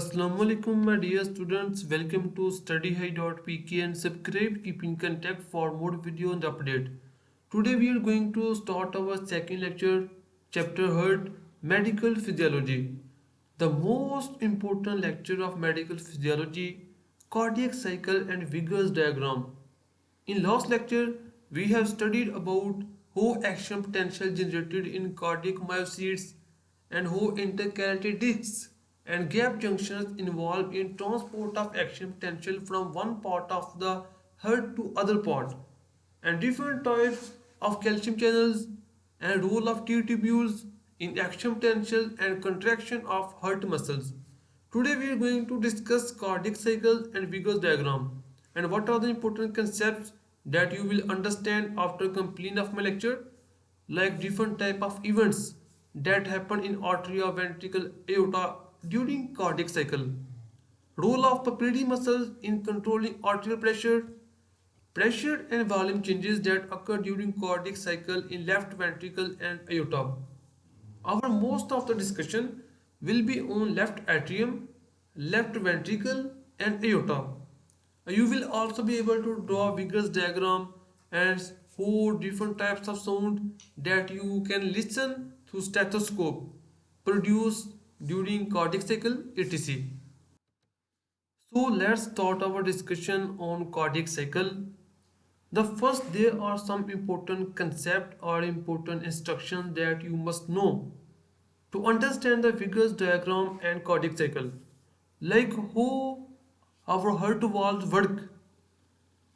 Assalamu alaikum my dear students, welcome to studyhigh.pk and subscribe keeping contact for more video and update. Today we are going to start our second lecture, chapter heart, medical physiology. The most important lecture of medical physiology, cardiac cycle and Vigor's diagram. In last lecture, we have studied about how action potential generated in cardiac myocytes and how intercalated discs and gap junctions involved in transport of action potential from one part of the heart to other part and different types of calcium channels and role of T tubules in action potential and contraction of heart muscles. Today we are going to discuss cardiac cycle and Vigor's diagram and what are the important concepts that you will understand after completion of my lecture, like different type of events that happen in arteria, ventricle, aorta during cardiac cycle, role of papillary muscles in controlling arterial pressure, pressure and volume changes that occur during cardiac cycle in left ventricle and aorta. Our most of the discussion will be on left atrium, left ventricle and aorta. You will also be able to draw vigorous diagram and four different types of sound that you can listen through stethoscope produced during cardiac cycle etc. So let's start our discussion on cardiac cycle. The first, there are some important concept or important instructions that you must know to understand the Vigor's diagram and cardiac cycle, like how our heart valves work,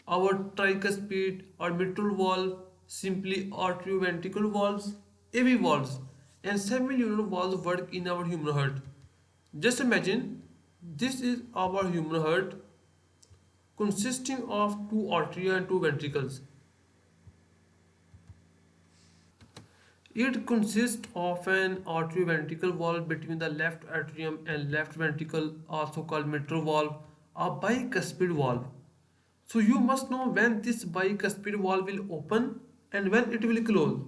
our tricuspid or mitral valve, simply arterioventricular valves, AV valves, and semilunar valves work in our human heart. Just imagine this is our human heart consisting of two arteria and two ventricles. It consists of an arterioventricular valve between the left atrium and left ventricle, also called mitral valve, a bicuspid valve. So you must know when this bicuspid valve will open and when it will close.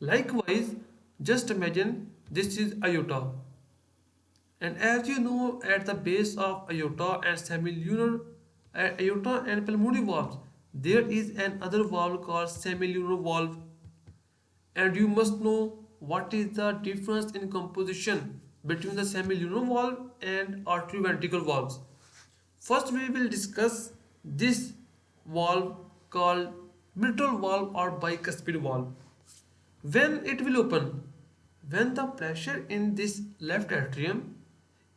Likewise, just imagine this is aorta. And as you know, at the base of aorta and semilunar aorta and pulmonary valves, there is another valve called semilunar valve, and you must know what is the difference in composition between the semilunar valve and arterioventricular valves. First, we will discuss this valve called mitral valve or bicuspid valve. When it will open? When the pressure in this left atrium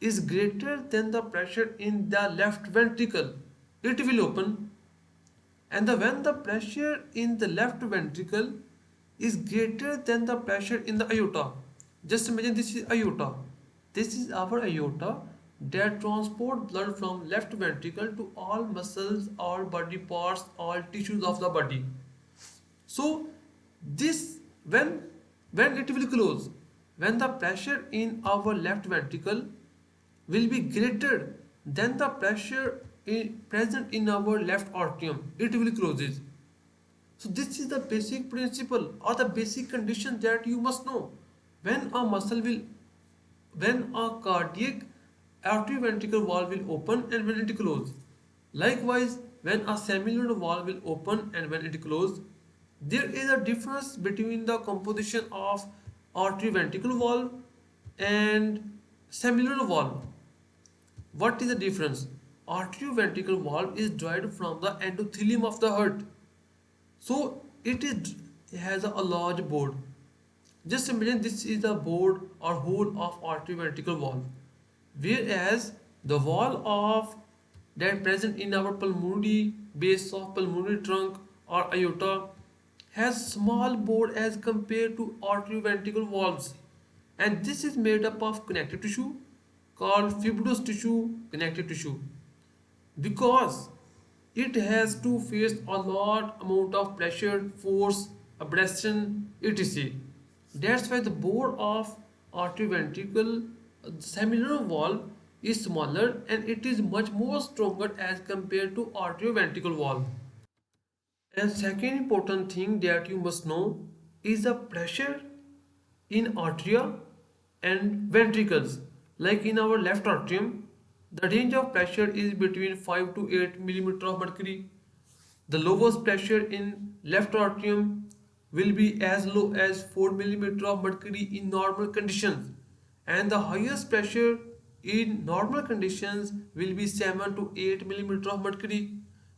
is greater than the pressure in the left ventricle, it will open. And when the pressure in the left ventricle is greater than the pressure in the aorta, just imagine this is aorta. This is our aorta that transport blood from left ventricle to all muscles, all body parts, all tissues of the body. So this when it will close, when the pressure in our left ventricle will be greater than the pressure present in our left atrium, it will closes. So this is the basic principle or the basic condition that you must know. When a muscle will, when a cardiac arterioventricular valve will open and when it close. Likewise, when a semilunar valve will open and when it close, there is a difference between the composition of arterioventricular valve and semilunar valve. What is the difference? Arterioventricular valve is derived from the endothelium of the heart. So it has a large board. Just imagine this is the board or hole of arterioventricular valve. Whereas the wall of that present in our pulmonary base of pulmonary trunk or aorta has small board as compared to arterioventricular valves, and this is made up of connective tissue called fibrous tissue, connective tissue, because it has to face a lot amount of pressure, force, abrasion, etc. That's why the bore of arterioventricular semilunar valve is smaller and it is much more stronger as compared to arterioventricular valve. And second important thing that you must know is the pressure in arteria and ventricles. Like in our left atrium, The range of pressure is between 5 to 8 millimeter of mercury. The lowest pressure in left atrium will be as low as 4 millimeter of mercury in normal conditions, and the highest pressure in normal conditions will be 7 to 8 millimeter of mercury.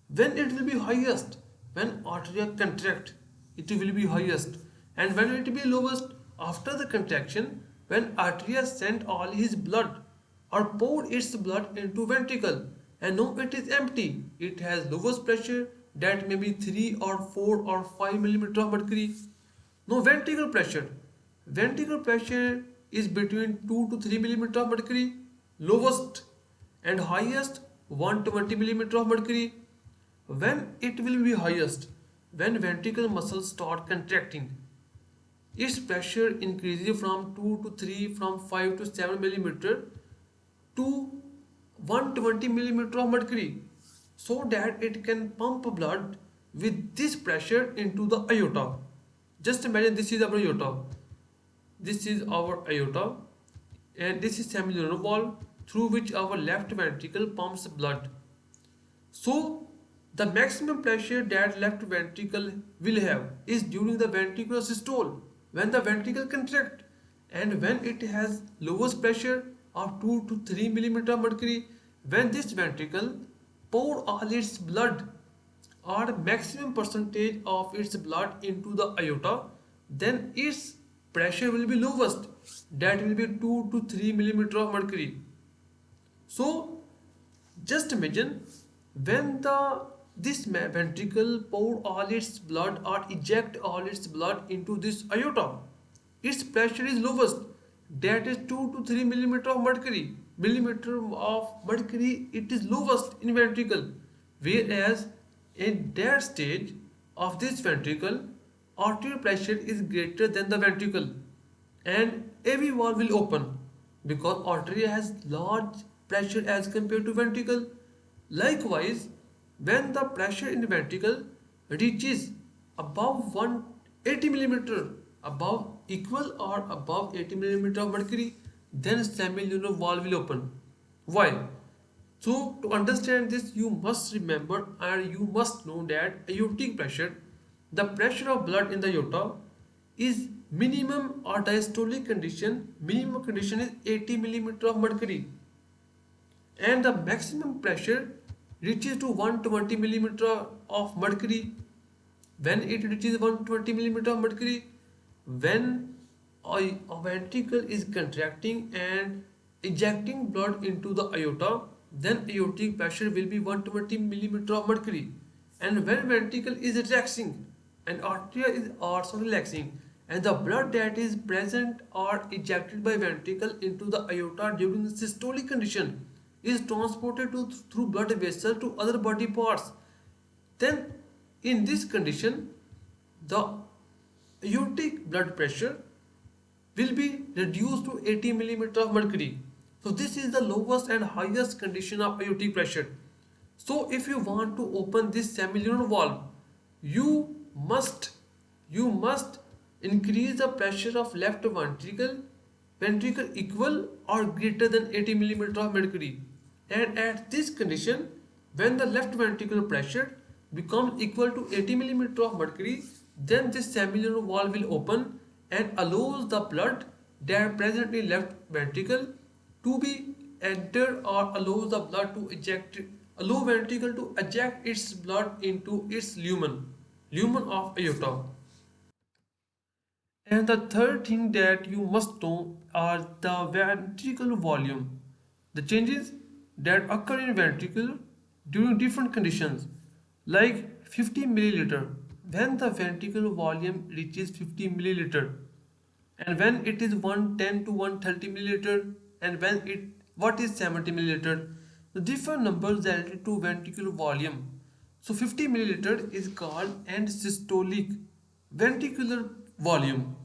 When it will be highest? When arteria contract, it will be highest. And when it will be lowest? After the contraction, when arteria sent all his blood or pour its blood into ventricle, and now it is empty. It has lowest pressure, that may be 3 or 4 or 5 millimeter of mercury. Now ventricle pressure. Ventricle pressure is between 2 to 3 millimeter of mercury, lowest, and highest 120 millimeter of mercury. When it will be highest? When ventricle muscles start contracting. Its pressure increases from 2 to 3, from 5 to 7 millimeter to 120 millimeter of mercury, so that it can pump blood with this pressure into the aorta. Just imagine this is our aorta. This is our aorta, and this is semilunar valve through which our left ventricle pumps blood. So the maximum pressure that left ventricle will have is during the ventricular systole, when the ventricle contract, and when it has lowest pressure of 2 to 3 millimeter of mercury, when this ventricle pour all its blood or maximum percentage of its blood into the aorta, then its pressure will be lowest, that will be 2 to 3 millimeter of mercury. So just imagine, when the this ventricle pour all its blood or eject all its blood into this aorta, its pressure is lowest, that is 2 to 3 millimeter of mercury. Millimeter of mercury, it is lowest in ventricle, whereas in that stage of this ventricle, arterial pressure is greater than the ventricle, and AV valve will open because artery has large pressure as compared to ventricle. Likewise, when the pressure in the ventricle reaches above 180 millimeter, above equal or above 80 millimeter of mercury, then semilunar valve will open. Why? So to understand this, you must remember and you must know that aortic pressure, the pressure of blood in the aorta, is minimum or diastolic condition. Minimum condition is 80 millimeter of mercury, and the maximum pressure reaches to 120 millimeter of mercury. When it reaches 120 millimeter of mercury, when a ventricle is contracting and ejecting blood into the aorta, then aortic pressure will be 120 millimeter of mercury. And when ventricle is relaxing and arteria is also relaxing, and the blood that is present or ejected by ventricle into the aorta during the systolic condition is transported through blood vessel to other body parts, then in this condition the aortic blood pressure will be reduced to 80 millimeter of mercury. So this is the lowest and highest condition of aortic pressure. So if you want to open this semilunar valve, you must increase the pressure of left ventricle equal or greater than 80 millimeter of mercury. And at this condition, when the left ventricular pressure becomes equal to 80 millimeter of mercury, then this semilunar valve will open and allows the blood that presently left ventricle to be entered, or allows the blood to eject, allow ventricle to eject its blood into its lumen of aorta. And the third thing that you must know are the ventricular volume. The changes that occur in ventricle during different conditions, like 50 milliliter, when the ventricular volume reaches 50 milliliter, and when it is 110 to 130 milliliter, and when it what is 70 milliliter. The different numbers related to ventricular volume. So 50 milliliter is called end systolic ventricular volume,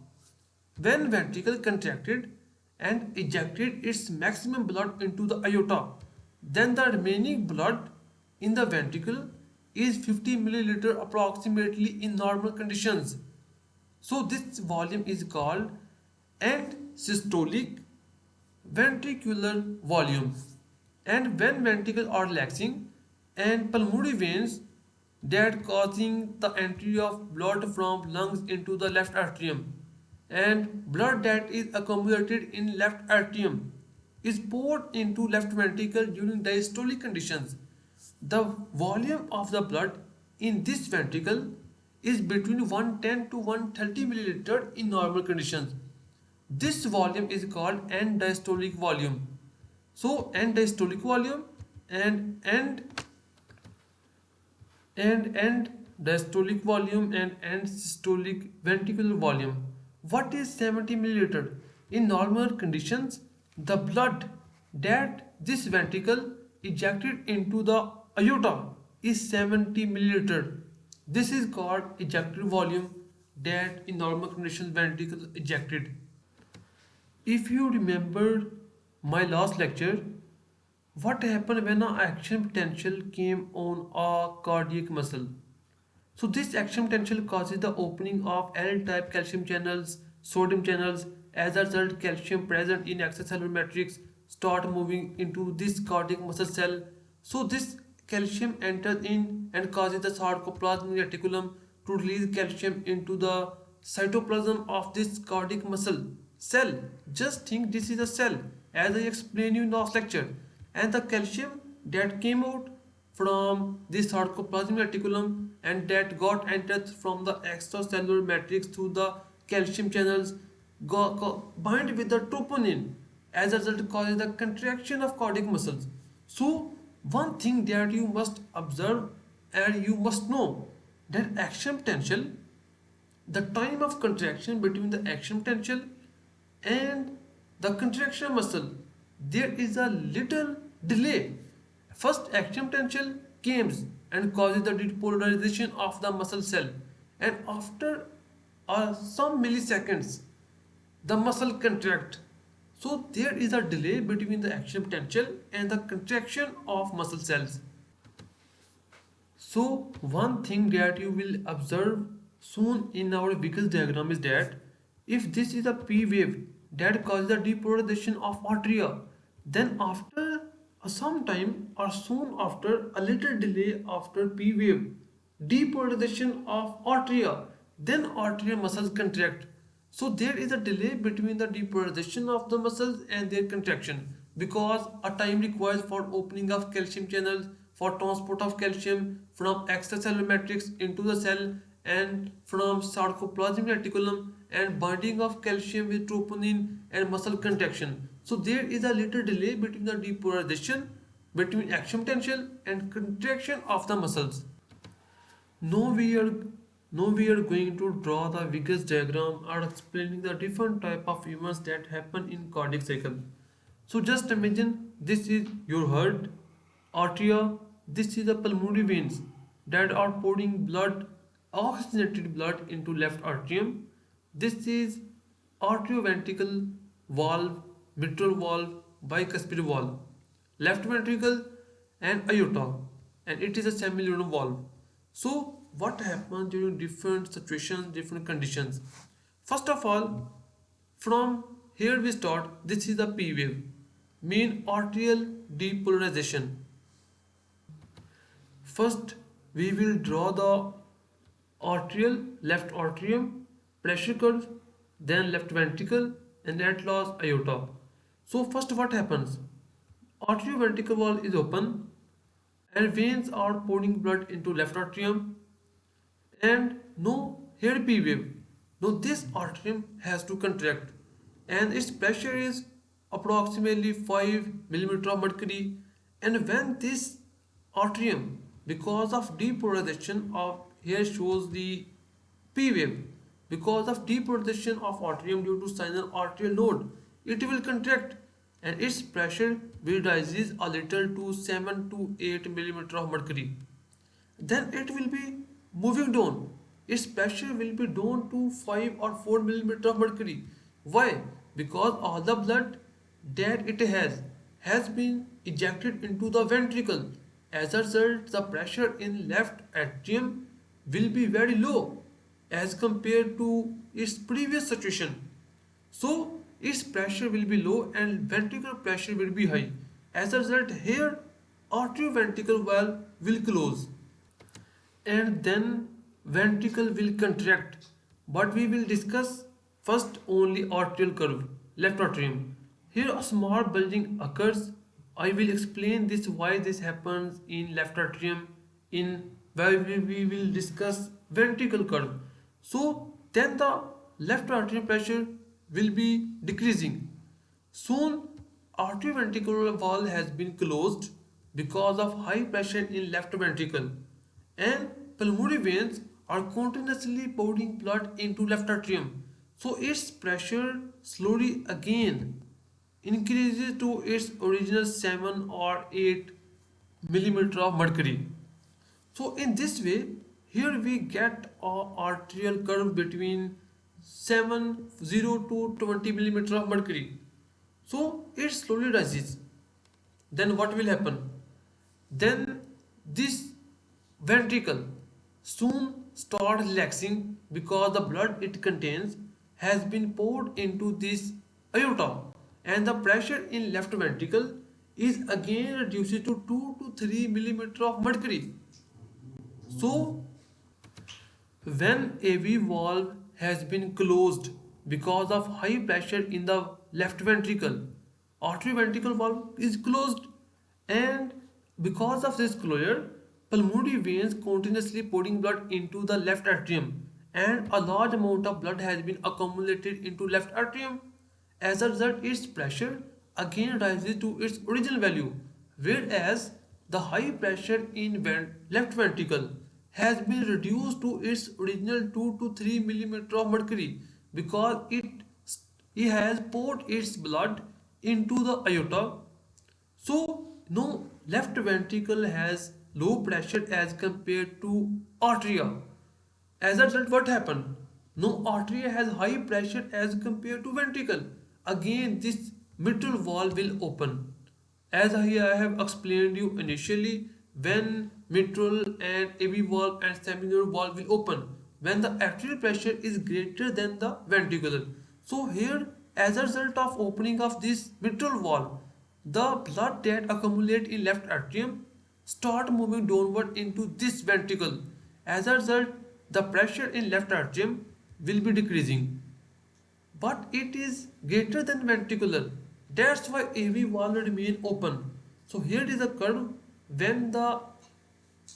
when ventricle contracted and ejected its maximum blood into the aorta, then the remaining blood in the ventricle is 50 milliliter approximately in normal conditions. So this volume is called end systolic ventricular volume. And when ventricles are relaxing and pulmonary veins that causing the entry of blood from lungs into the left atrium, and blood that is accumulated in left atrium is poured into left ventricle during diastolic conditions. The volume of the blood in this ventricle is between 110 to 130 milliliter in normal conditions. This volume is called end diastolic volume. So end diastolic volume and end diastolic volume and end systolic ventricular volume. What is 70 milliliter? In normal conditions, the blood that this ventricle ejected into the aorta is 70 milliliter. This is called ejected volume that in normal conditions ventricle ejected. If you remember my last lecture, what happened when an action potential came on a cardiac muscle? So this action potential causes the opening of L-type calcium channels, sodium channels. As a result, calcium present in extracellular matrix start moving into this cardiac muscle cell. So this calcium enters in and causes the sarcoplasmic reticulum to release calcium into the cytoplasm of this cardiac muscle cell. Just think this is a cell, as I explained you in last lecture, and the calcium that came out from this sarcoplasmic reticulum and that got entered from the extracellular matrix through the calcium channels bind with the troponin. As a result, causes the contraction of cardiac muscles. So one thing that you must observe and you must know that action potential, the time of contraction between the action potential and the contraction muscle, there is a little delay. First action potential comes and causes the depolarization of the muscle cell, and after some milliseconds the muscle contract. So there is a delay between the action potential and the contraction of muscle cells. So one thing that you will observe soon in our Vickers diagram is that if this is a P wave that causes the depolarization of atria, then after some time or soon after a little delay after P wave, depolarization of atria, then arterial muscles contract. So there is a delay between the depolarization of the muscles and their contraction because a time requires for opening of calcium channels for transport of calcium from extracellular matrix into the cell and from sarcoplasmic reticulum and binding of calcium with troponin and muscle contraction. So there is a little delay between the depolarization between action potential and contraction of the muscles. Now we are going to draw the Vickers diagram or explaining the different type of events that happen in cardiac cycle. So just imagine this is your heart, arteria, this is the pulmonary veins that are pouring blood, oxygenated blood into left atrium. This is arterioventricle valve, mitral valve, bicuspid valve, left ventricle and aorta, and it is a semilunar valve. So what happens during different situations, different conditions? First of all, from here we start. This is the P wave, mean arterial depolarization. First, we will draw the arterial left atrium, pressure curve, then left ventricle, and at last aorta. So first, what happens? Arterioventricle wall is open, and veins are pouring blood into left atrium, and no here P wave. Now this atrium has to contract, and its pressure is approximately 5 millimeter of mercury. And when this atrium, because of depolarization of, here shows the P wave, because of depolarization of atrium due to sinus arterial node, it will contract and its pressure will rises a little to 7 to 8 millimeter of mercury. Then it will be moving down. Its pressure will be down to 5 or 4 millimeter of mercury. Why? Because all the blood that it has been ejected into the ventricle. As a result, the pressure in left atrium will be very low as compared to its previous situation. So its pressure will be low and ventricular pressure will be high. As a result, here arterioventricle valve will close and then ventricle will contract. But we will discuss first only arterial curve, left atrium. Here a small bulging occurs. I will explain this why this happens in left atrium in where we will discuss ventricle curve. So then the left atrial pressure will be decreasing. Soon arterioventricular valve has been closed because of high pressure in left ventricle, and pulmonary veins are continuously pouring blood into left atrium. So its pressure slowly again increases to its original 7 or 8 millimeter of mercury. So in this way, here we get a arterial curve between 0 to 20 millimeter of mercury. So it slowly rises. Then what will happen? Then this ventricle soon start relaxing because the blood it contains has been poured into this aorta, and the pressure in left ventricle is again reduced to 2 to 3 millimeter of mercury. So when AV valve has been closed because of high pressure in the left ventricle, arterioventricle valve is closed, and because of this closure, pulmonary veins continuously pouring blood into the left atrium, and a large amount of blood has been accumulated into left atrium. As a result, its pressure again rises to its original value, whereas the high pressure in left ventricle has been reduced to its original 2 to 3 millimeter of mercury because it has poured its blood into the aorta. So no, left ventricle has low pressure as compared to arteria. As a result, what happened? No, artery has high pressure as compared to ventricle. Again, this mitral valve will open. As I have explained you initially, when mitral and AV valve and seminal valve will open, when the arterial pressure is greater than the ventricular. So here, as a result of opening of this mitral valve, the blood that accumulate in left atrium start moving downward into this ventricle. As a result, the pressure in left atrium will be decreasing, but it is greater than ventricular. That's why AV valve remain open. So here is a curve when the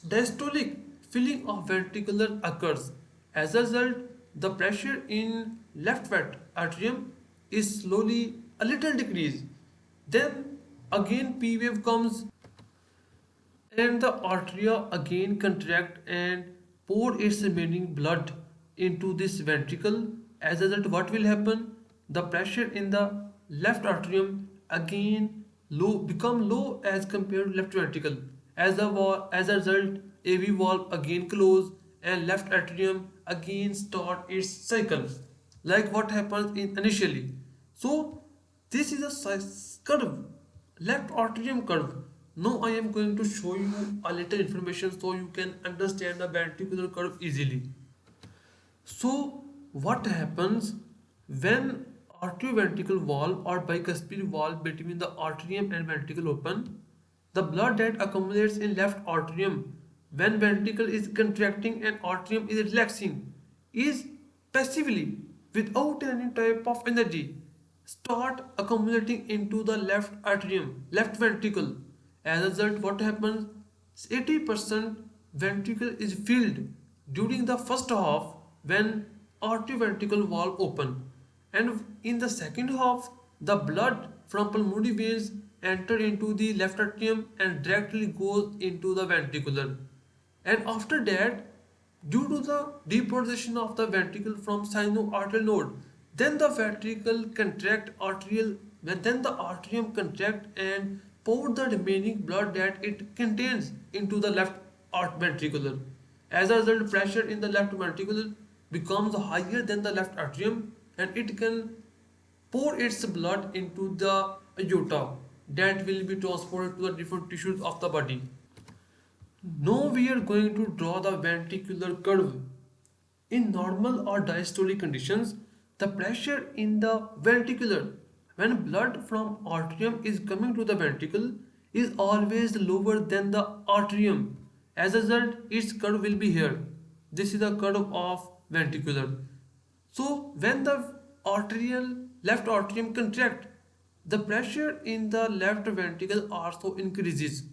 diastolic filling of ventricular occurs. As a result, the pressure in left atrium is slowly a little decreased. Then again P wave comes and the arteria again contract and pour its remaining blood into this ventricle. As a result, what will happen? The pressure in the left atrium again low become low as compared to left ventricle. As a result, AV valve again close and left atrium again start its cycle like what happens in initially. So this is a curve, left atrium curve. Now I am going to show you a little information so you can understand the ventricular curve easily. So what happens when arterioventricle valve or bicuspid valve between the atrium and ventricle open? The blood that accumulates in left atrium when ventricle is contracting and atrium is relaxing is passively without any type of energy start accumulating into the left atrium, left ventricle. As a result, what happens? 80% ventricle is filled during the first half when arterioventricle valve open, and in the second half the blood from pulmonary veins enter into the left atrium and directly goes into the ventricular, and after that, due to the depolarization of the ventricle from sinoarterial node, then the ventricle contract arterial, then the arterium contract and pour the remaining blood that it contains into the left ventricular. As a result, pressure in the left ventricle becomes higher than the left atrium, and it can pour its blood into the aorta that will be transported to the different tissues of the body. Now we are going to draw the ventricular curve. In normal or diastolic conditions, the pressure in the ventricular when blood from atrium is coming to the ventricle is always lower than the atrium. As a result, its curve will be here. This is the curve of ventricular. So when the arterial left atrium contract, the pressure in the left ventricle also increases.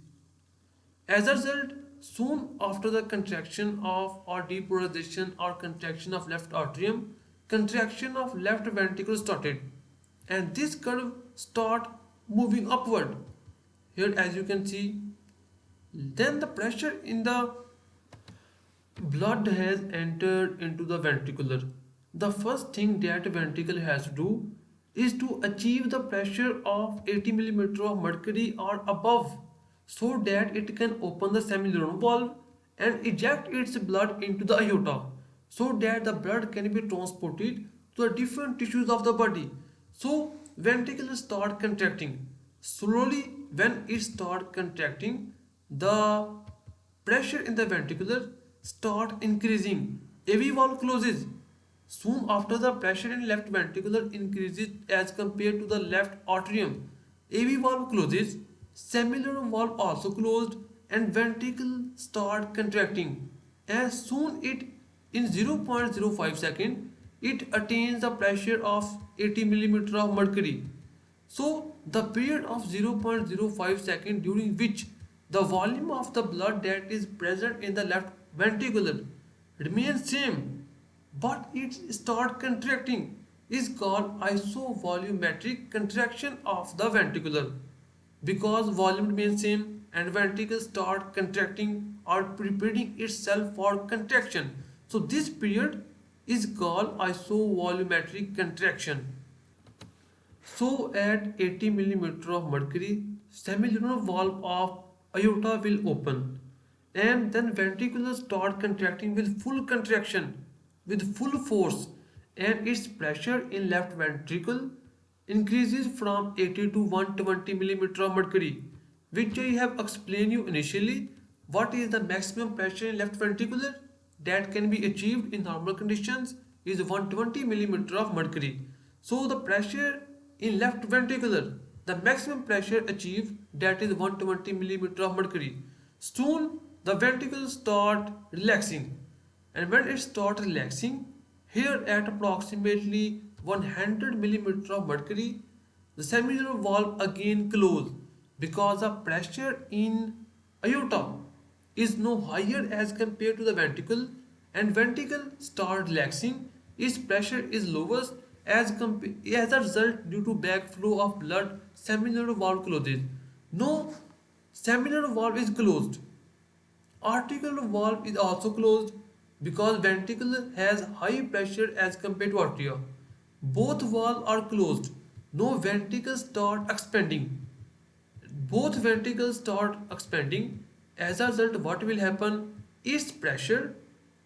As a result, soon after the contraction of or depolarization or contraction of left atrium, contraction of left ventricle started, and this curve start moving upward. Here, as you can see, then the pressure in the blood has entered into the ventricular. The first thing that ventricle has to do is to achieve the pressure of 80 millimeter of mercury or above, so that it can open the semilunar valve and eject its blood into the aorta, so that the blood can be transported to the different tissues of the body. So ventricle start contracting. Slowly, when it start contracting, the pressure in the ventricular start increasing. AV valve closes. Soon after, the pressure in left ventricular increases as compared to the left atrium. AV valve closes, semilunar valve also closed, and ventricle start contracting. As soon it in 0.05 second, it attains the pressure of 80 millimeter of mercury. So the period of 0.05 second during which the volume of the blood that is present in the left ventricular remains same, but it start contracting, is called isovolumetric contraction of the ventricular. Because volume remains same and ventricle start contracting or preparing itself for contraction. So this period is called isovolumetric contraction. So at 80 millimeter of mercury, semilunar valve of aorta will open, and then ventricular start contracting with full contraction, with full force, and its pressure in left ventricle increases from 80 to 120 millimeter of mercury, which I have explained you initially. What is the maximum pressure in left ventricular that can be achieved in normal conditions is 120 millimeter of mercury. So the pressure in left ventricular, the maximum pressure achieved, that is 120 millimeter of mercury. Soon the ventricles start relaxing, and when it starts relaxing, here at approximately 100 millimeter of mercury, the semilunar valve again close, because the pressure in aorta is no higher as compared to the ventricle, and ventricle start relaxing, its pressure is lowest as a result. Due to backflow of blood, semilunar valve closes. No, semilunar valve is closed. Arterial valve is also closed because ventricle has high pressure as compared to artery. Both valves are closed. No ventricles start expanding. Both ventricles start expanding. As a result, what will happen? Its pressure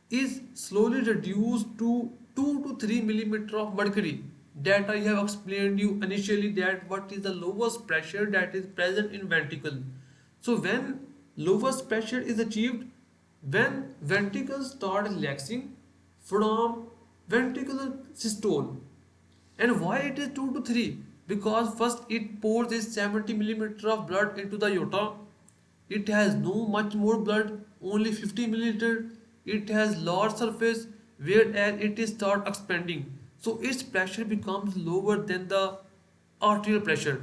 is slowly reduced to 2 to 3 millimeter of mercury. That I have explained you initially, that what is the lowest pressure that is present in ventricle. So when lowest pressure is achieved, when ventricles start relaxing from ventricular systole. And why it is 2 to 3? Because first it pours this 70 millimeter of blood into the aorta. It has no much more blood, only 50 milliliter. It has large surface, whereas it is start expanding. So its pressure becomes lower than the arterial pressure.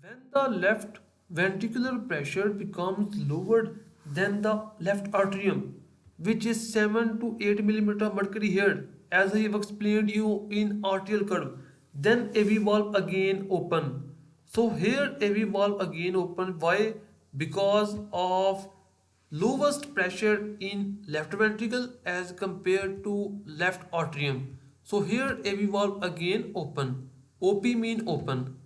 When the left ventricular pressure becomes lower than the left atrium, which is 7 to 8 millimeter of mercury here, as I have explained you in arterial curve, then AV valve again open. So here AV valve again open. Why? Because of lowest pressure in left ventricle as compared to left atrium. So here AV valve again open. OP mean open.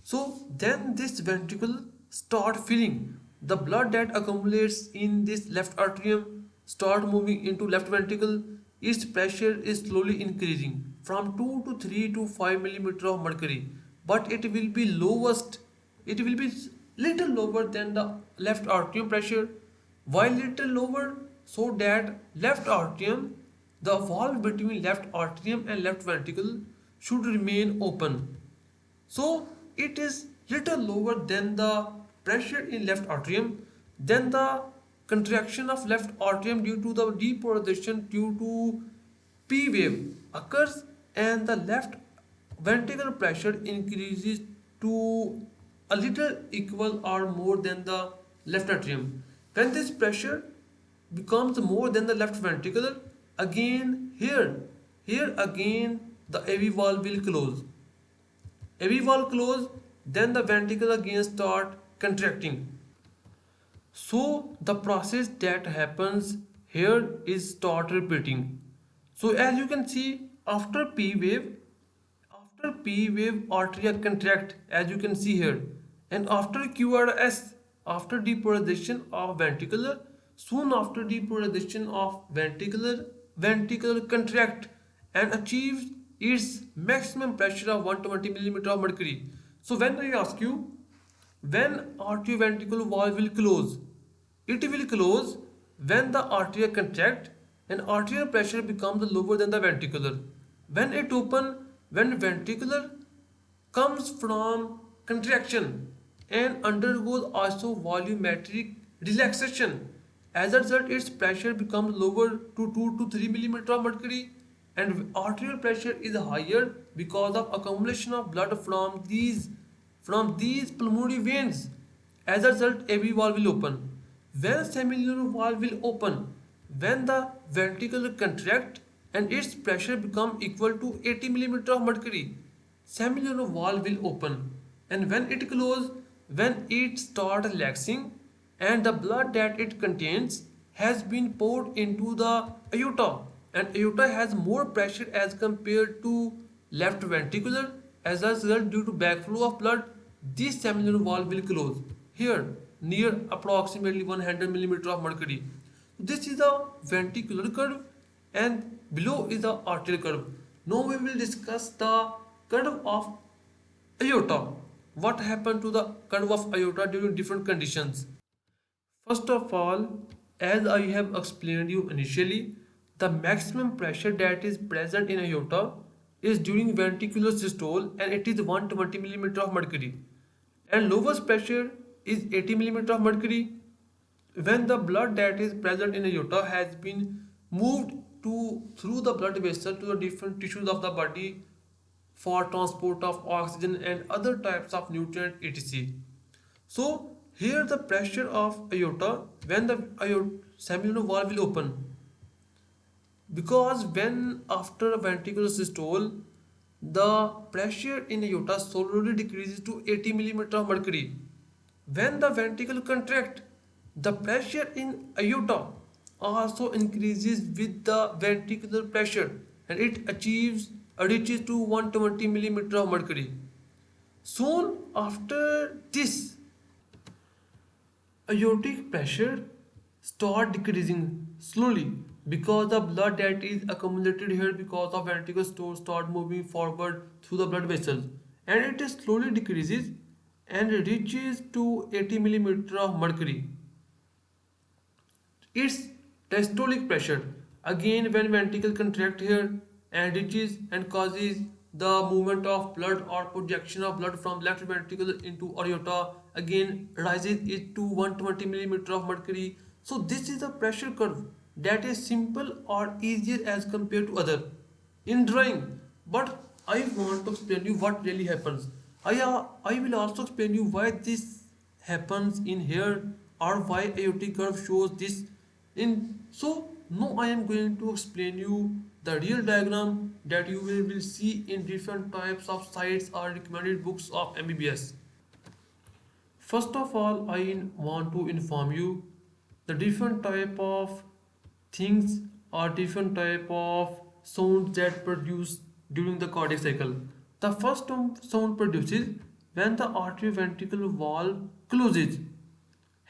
So then this ventricle start filling. The blood that accumulates in this left atrium start moving into left ventricle. Its pressure is slowly increasing from 2 to 3 to 5 millimeter of mercury. But it will be lowest. It will be little lower than the left atrium pressure. Why little lower? So that left atrium, the valve between left atrium and left ventricle, should remain open. So it is little lower than the pressure in left atrium. Then the contraction of left atrium due to the depolarization due to P wave occurs and the left ventricular pressure increases to a little equal or more than the left atrium. When this pressure becomes more than the left ventricular, again here again the AV valve will close. AV valve close, then the ventricle again start contracting. So the process that happens here is start repeating. So as you can see, after P wave arteria contract, as you can see here, and after QRS, after depolarization of ventricular, soon after depolarization of ventricular contract and achieves its maximum pressure of 120 millimeter of mercury. So when I ask you, when arterioventricular valve will close, it will close when the artery contract and arterial pressure becomes lower than the ventricular. When it open, when ventricular comes from contraction and undergoes also volumetric relaxation. As a result, its pressure becomes lower to 2 to 3 millimeter of mercury and arterial pressure is higher because of accumulation of blood from these pulmonary veins. As a result, AV valve will open. When semilunar valve will open, when the ventricle contract and its pressure become equal to 80 millimeter of mercury, semilunar valve will open. And when it close, when it start relaxing and the blood that it contains has been poured into the aorta and aorta has more pressure as compared to left ventricular. As a result, due to backflow of blood, this semilunar valve will close here near approximately 100 millimeter of mercury. This is the ventricular curve and below is the arterial curve. Now we will discuss the curve of aorta. What happened to the curve of aorta during different conditions? First of all, as I have explained you initially, the maximum pressure that is present in aorta is during ventricular systole and it is 120 millimeter of mercury. And lowest pressure is 80 millimeter of mercury when the blood that is present in aorta has been moved through the blood vessel to the different tissues of the body for transport of oxygen and other types of nutrient etc. So here the pressure of aorta when the semilunar valve will open because when after a ventricular systole the pressure in aorta slowly decreases to 80 millimeter of mercury. When the ventricle contract, the pressure in aorta also increases with the ventricular pressure and it reaches to 120 millimeter of mercury. Soon after this, aortic pressure start decreasing slowly because the blood that is accumulated here because of ventricular store start moving forward through the blood vessels and it slowly decreases and reaches to 80 millimeter of mercury. Its diastolic pressure again when ventricle contract here and reaches and causes the movement of blood or projection of blood from left ventricle into aorta again rises it to 120 millimeter of mercury. So this is the pressure curve that is simple or easier as compared to other in drawing, but I want to explain you what really happens. I will also explain you why this happens in here or why aortic curve shows this in. So now I am going to explain you the real diagram that you will see in different types of sites or recommended books of MBBS. First of all, I want to inform you the different type of things or different type of sounds that produce during the cardiac cycle. The first sound produces when the arterioventricular valve closes.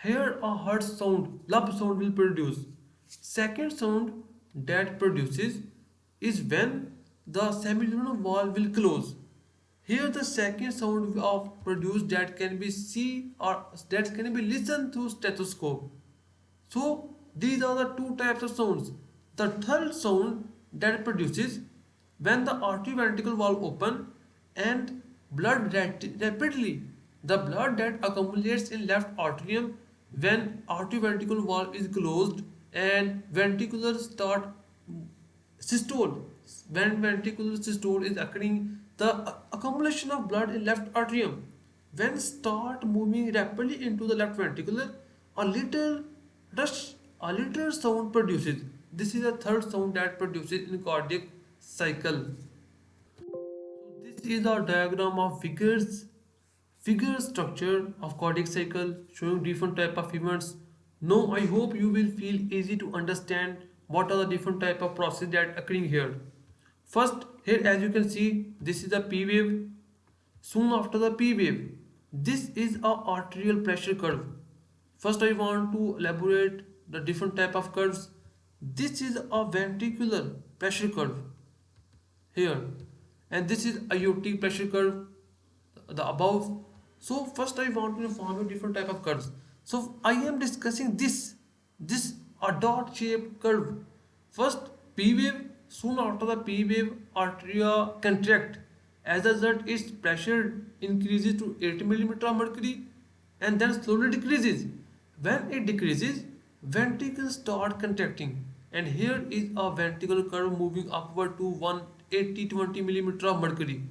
Here a heart sound, lub sound will produce. Second sound that produces is when the semilunar valve will close. Here the second sound of produced that can be seen or that can be listened through stethoscope. So these are the two types of sounds. The third sound that produces when the arterioventricular valve open and rapidly the blood that accumulates in left atrium when arterioventricular valve is closed and ventricular start systole. When ventricular systole is occurring, the accumulation of blood in left atrium when start moving rapidly into the left ventricular, a little rush, a little sound produces. This is the third sound that produces in cardiac cycle. This is a diagram of figure structure of cardiac cycle showing different type of events. Now I hope you will feel easy to understand what are the different type of process that occurring here. First, here as you can see, this is the P wave. Soon after the P wave, this is a arterial pressure curve. First I want to elaborate the different type of curves. This is a ventricular pressure curve here, and this is aortic pressure curve, the above. So first I want to inform you different type of curves. So I am discussing this a dot shaped curve. First P wave, soon after the P wave arteria contract. As a result, its pressure increases to 80 millimeter of mercury and then slowly decreases. When it decreases, ventricles start contracting, and here is a ventricular curve moving upward to 180-20 millimeter of mercury,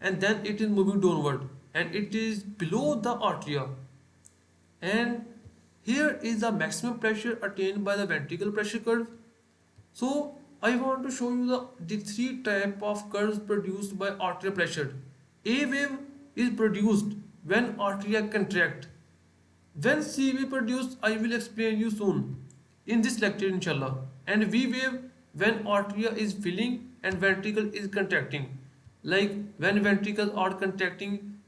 and then it is moving downward, and it is below the arteria. And here is the maximum pressure attained by the ventricular pressure curve. So I want to show you the three type of curves produced by arterial pressure. A wave is produced when arteria contract. When C wave produced, I will explain you soon in this lecture inshallah. And V wave when arteria is filling and ventricle is contracting. Like when ventricles are contracting,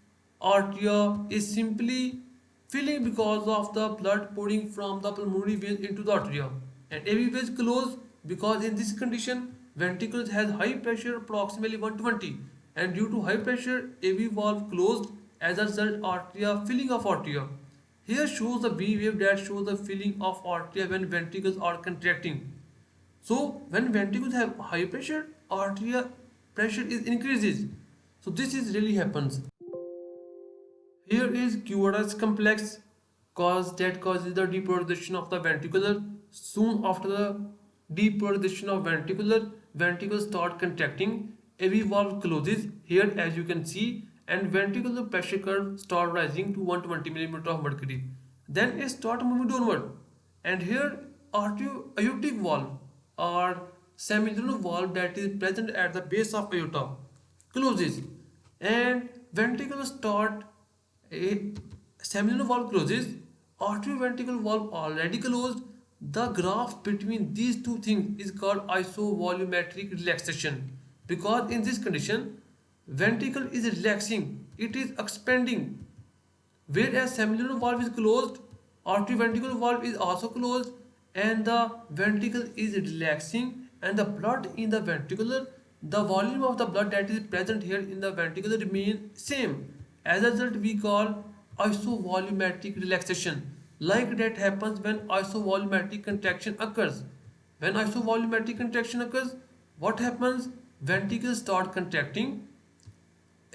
arteria is simply filling because of the blood pouring from the pulmonary veins into the arteria. And AV wave is closed because in this condition ventricles has high pressure approximately 120, and due to high pressure AV valve closed, as a result arteria filling of arteria. Here shows the V wave that shows the filling of arteria when ventricles are contracting. So when ventricles have high pressure, arteria pressure is increases. So this is really happens. Here is QRS complex cause that causes the depolarization of the ventricular. Soon after the depolarization of ventricular, ventricles start contracting, AV valve closes here as you can see, and ventricular pressure curve start rising to 120 millimeter of mercury. Then it start moving downward, and here aortic valve or semilunar valve that is present at the base of aorta closes, and ventricles start a seminal valve closes, arterioventricular valve already closed. The graph between these two things is called isovolumetric relaxation, because in this condition ventricle is relaxing, it is expanding, whereas seminal valve is closed, arterioventricular valve is also closed, and the ventricle is relaxing, and the blood in the ventricular, the volume of the blood that is present here in the ventricular remain same. As a result, we call isovolumetric relaxation. Like that happens when isovolumetric contraction occurs. When isovolumetric contraction occurs, what happens? Ventricles start contracting,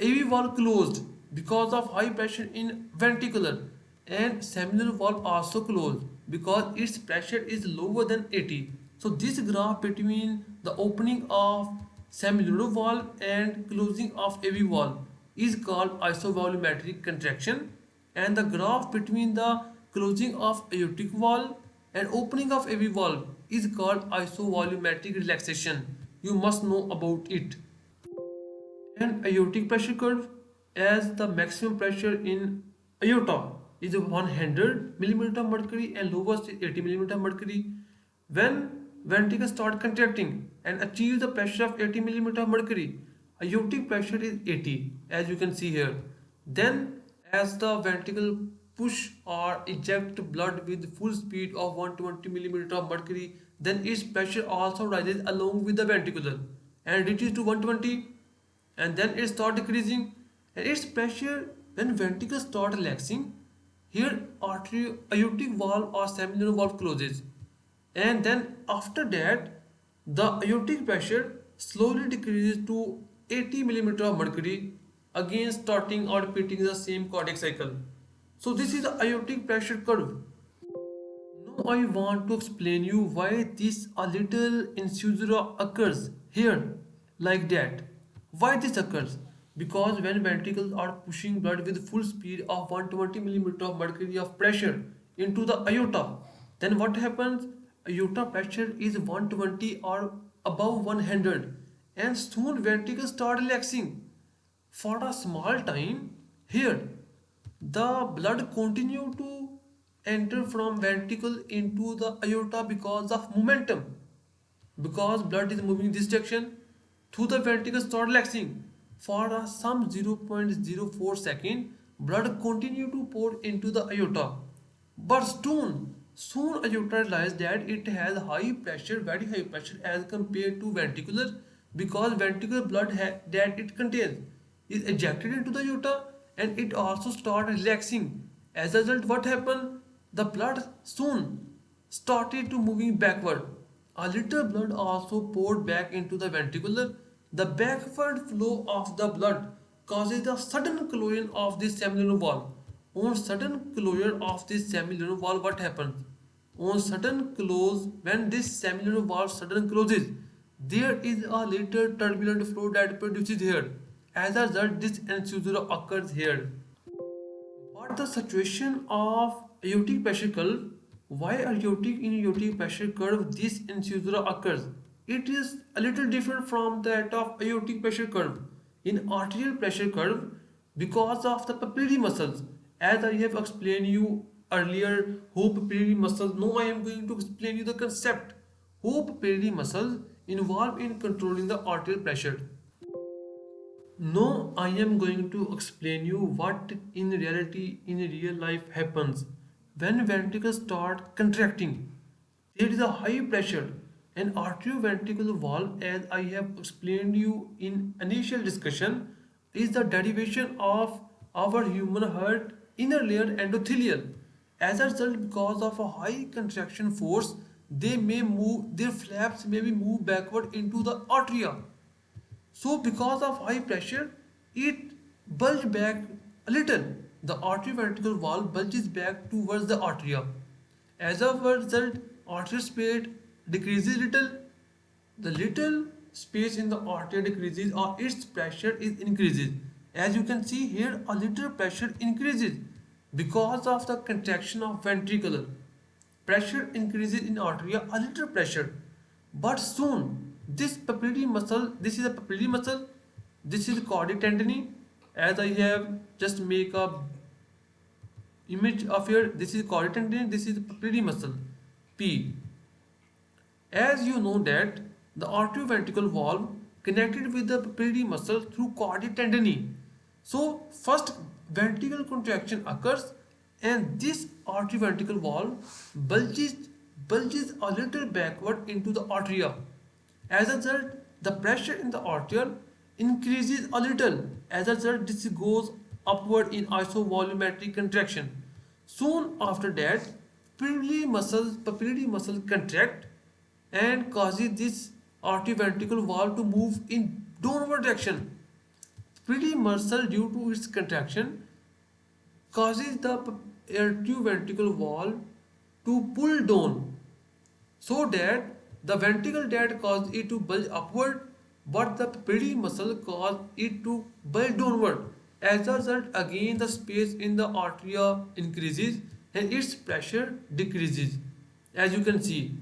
AV valve closed because of high pressure in ventricular, and seminal valve also closed because its pressure is lower than 80. So this graph between the opening of seminal valve and closing of AV valve is called isovolumetric contraction, and the graph between the closing of aortic valve and opening of AV valve is called isovolumetric relaxation. You must know about it. And aortic pressure curve, as the maximum pressure in aorta is 100 millimeter of mercury and lowest is 80 millimeter of mercury. When ventricles start contracting and achieve the pressure of 80 millimeter of mercury, aortic pressure is 80 as you can see here. Then as the ventricle push or eject blood with full speed of 120 millimeter of mercury, then its pressure also rises along with the ventricular and reaches to 120, and then it start decreasing, and its pressure when ventricles start relaxing, here aortic valve or seminal valve closes, and then after that the aortic pressure slowly decreases to 80 millimeter of mercury, again starting or repeating the same cardiac cycle. So this is the aortic pressure curve. Now I want to explain you why this a little incisura occurs here like that. Why this occurs? Because when ventricles are pushing blood with full speed of 120 millimeter of mercury of pressure into the aorta, then what happens? Aorta pressure is 120 or above 100, and soon ventricles start relaxing. For a small time here, the blood continue to enter from ventricle into the aorta because of momentum. Because blood is moving this direction, through the ventricle start relaxing. For some 0.04 second, blood continue to pour into the aorta. But soon aorta realized that it has high pressure, very high pressure as compared to ventricular, because ventricular blood that it contains is ejected into the aorta, and it also start relaxing. As a result, what happened? The blood soon started to moving backward. A little blood also poured back into the ventricular. The backward flow of the blood causes the sudden closure of this semilunar valve. On sudden closure of this semilunar valve, what happens? On sudden close, when this semilunar valve sudden closes, there is a little turbulent flow that produces here. As a result, this incisura occurs here. What the situation of aortic pressure curve? Why aortic pressure curve this incisura occurs? It is a little different from that of aortic pressure curve. In arterial pressure curve, because of the papillary muscles, as I have explained you earlier, who papillary muscles. Now I am going to explain you the concept. Who papillary muscles involved in controlling the arterial pressure. No, I am going to explain you what in reality in real life happens. When ventricles start contracting, there is a high pressure. An arterioventricular valve, as I have explained you in initial discussion, is the derivation of our human heart inner layer endothelial. As a result, because of a high contraction force, they may move, their flaps may be moved backward into the arteria. So because of high pressure, it bulges back a little. The arterioventricular valve bulges back towards the arteria. As a result, arterial space decreases little. The little space in the artery decreases or its pressure is increases. As you can see here, a little pressure increases because of the contraction of ventricular. Pressure increases in arteria, a little pressure. But soon, this papillary muscle, this is a papillary muscle, this is cardiac tendon. As I have just make a image of here, this is cardiac tendon, this is papillary muscle, P. As you know that the arterioventricular valve connected with the papillary muscle through cardiac tendon. So first ventricular contraction occurs, and this arterioventricular valve bulges a little backward into the arteria. As a result, the pressure in the arterial increases a little. As a result, this goes upward in isovolumetric contraction. Soon after that, papillary muscles contract and causes this arterioventricular valve to move in downward direction. Papillary muscle, due to its contraction, causes the arterioventricular valve to pull down, so that the ventricle that caused it to bulge upward, but the papillary muscle caused it to bulge downward. As a result, again the space in the arteria increases and its pressure decreases, as you can see.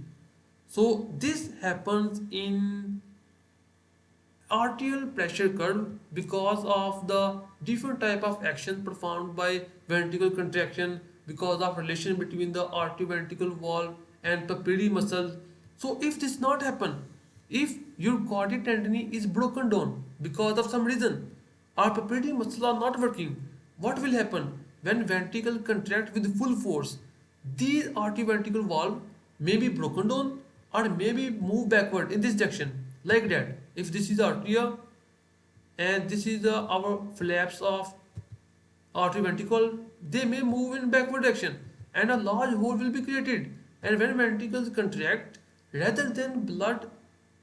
So this happens in arterial pressure curve because of the different type of action performed by ventricular contraction, because of relation between the arterioventricular valve and papillary muscle. So if this not happen, if your cardiac tendon is broken down because of some reason, or papillary muscles are not working, what will happen? When ventricle contract with full force, these arterioventricular valve may be broken down or may be move backward in this direction, like that. If this is the arteria and this is our flaps of arterioventricle, they may move in backward direction and a large hole will be created. And when ventricles contract, rather than blood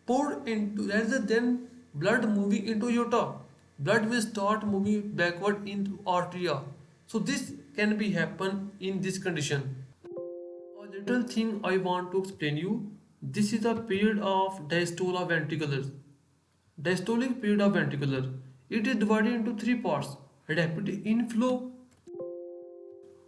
poured into rather than blood moving into aorta. Blood will start moving backward into arteria. So this can be happen in this condition. A little thing I want to explain you. This is a period of diastole of ventriculars. Diastolic period of ventricular. It is divided into three parts. Rapid inflow.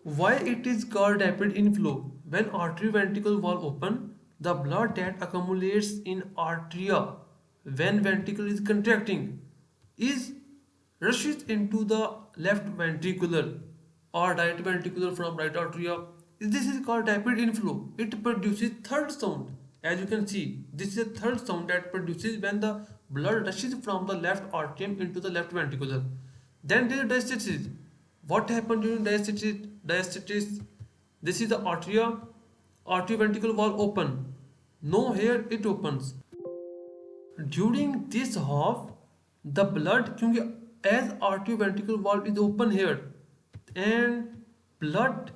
Why it is called rapid inflow? When arterioventricular valve open, the blood that accumulates in arteria when ventricle is contracting is rushes into the left ventricular or right ventricular from right arteria. This is called rapid inflow. It produces third sound. As you can see, this is a third sound that produces when the blood rushes from the left atrium into the left ventricular. Then there is diastasis. What happened during diastasis? Diastasis. This is the arterioventricular valve open. No, here it opens. During this half, the blood, क्योंकि as arterioventricular valve is open here and blood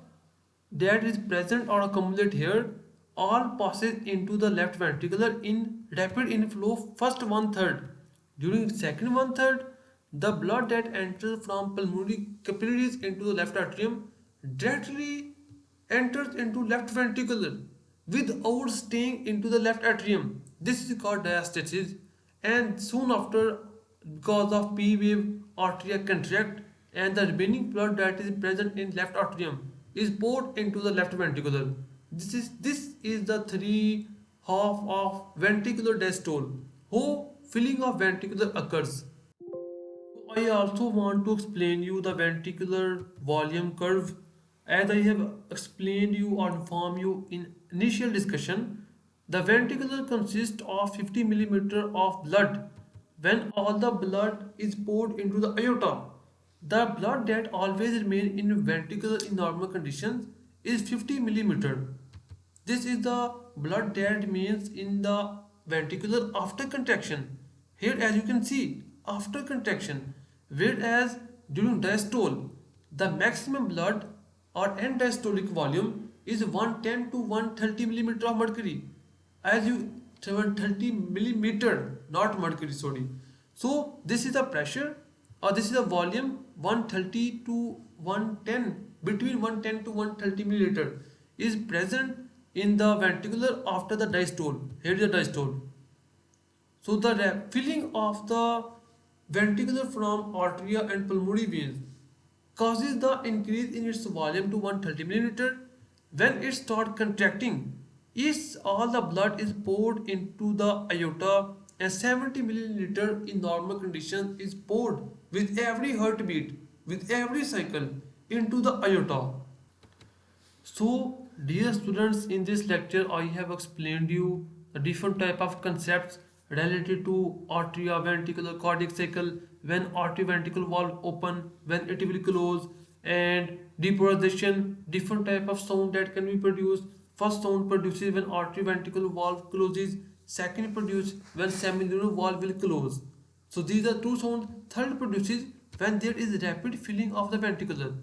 that is present or accumulate here all passes into the left ventricular in rapid inflow first one third. During second one third, the blood that enters from pulmonary capillaries into the left atrium directly enters into left ventricular without staying into the left atrium. This is called diastasis, and soon after, because of P wave, arteria contract and the remaining blood that is present in left atrium is poured into the left ventricular. This is the three half of ventricular diastole. How filling of ventricular occurs. I also want to explain you the ventricular volume curve. As I have explained you or informed you in initial discussion, the ventricular consists of 50 millimeter of blood. When all the blood is poured into the aorta, the blood that always remain in ventricular in normal conditions is 50 millimeter. This is the blood that remains in the ventricular after contraction. Here, as you can see, after contraction, whereas during diastole, the maximum blood or end diastolic volume is 110 to 130 millimeter of mercury. As you 130 millimeter, not mercury, sorry. So this is the pressure or this is the volume 130 to 110, between 110 to 130 milliliter is present in the ventricular after the diastole. Here is the diastole. So the filling of the ventricular from arteria and pulmonary veins causes the increase in its volume to 130 milliliter. When it starts contracting, is all the blood is poured into the aorta and 70 milliliter in normal conditions is poured with every heartbeat, with every cycle into the aorta. So, dear students, in this lecture, I have explained you the different type of concepts related to arteria, ventricular, cardiac cycle, when arterioventricular valve open, when it will close, and depolarization, different type of sound that can be produced. First sound produces when arterioventricular valve closes. Second produces when semilunar valve will close. So these are two sounds. Third produces when there is rapid filling of the ventricular.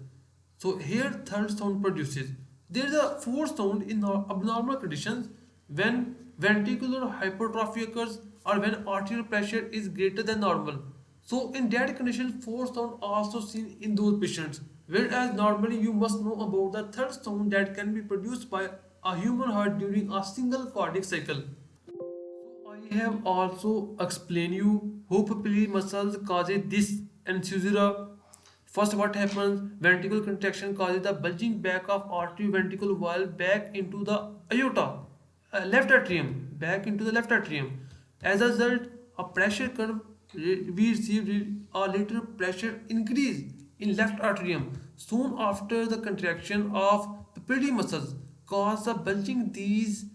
So here third sound produces. There is a fourth sound in abnormal conditions when ventricular hypertrophy occurs or when arterial pressure is greater than normal. So in that condition, fourth sound also seen in those patients. Whereas normally you must know about the third sound that can be produced by a human heart during a single cardiac cycle. I have also explained you how pupillary muscles causes this anesthesia. First, what happens? Ventricular contraction causes the bulging back of arterioventricular valve back into the aorta, left atrium, back into the left atrium. As a result, a pressure curve we received a little pressure increase in left atrium soon after the contraction of pupillary muscles cause the bulging these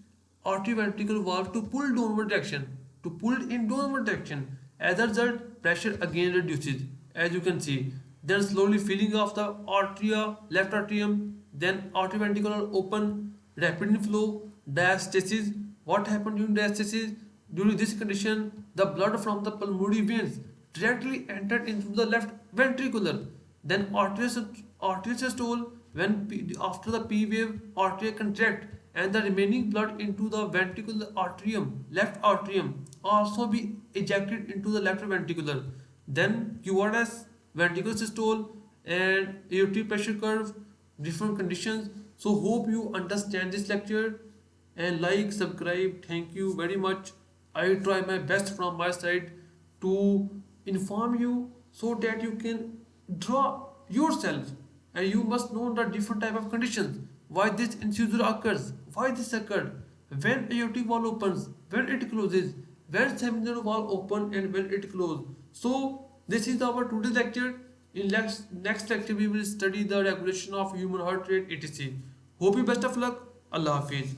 arterioventricular valve to pull downward direction, to pull in downward direction. As a result, pressure again reduces. As you can see, then slowly filling of the arteria, left atrium, then arterioventricular open, rapid inflow, diastasis. What happened during diastasis? During this condition, the blood from the pulmonary veins directly entered into the left ventricular. Then arterial systole when after the P wave artery contract and the remaining blood into the ventricular atrium, left atrium also be ejected into the left ventricular. Then QRS, ventricular systole, and aortic pressure curve, different conditions. So hope you understand this lecture, and like, subscribe. Thank you very much. I try my best from my side to inform you so that you can draw yourself, and you must know the different type of conditions, why this incision occurs, why this occurred, when aortic valve opens, when it closes, when seminal valve open and when it close. So this is our today's lecture. In next lecture we will study the regulation of human heart rate, etc. Hope you best of luck. Allah Hafiz.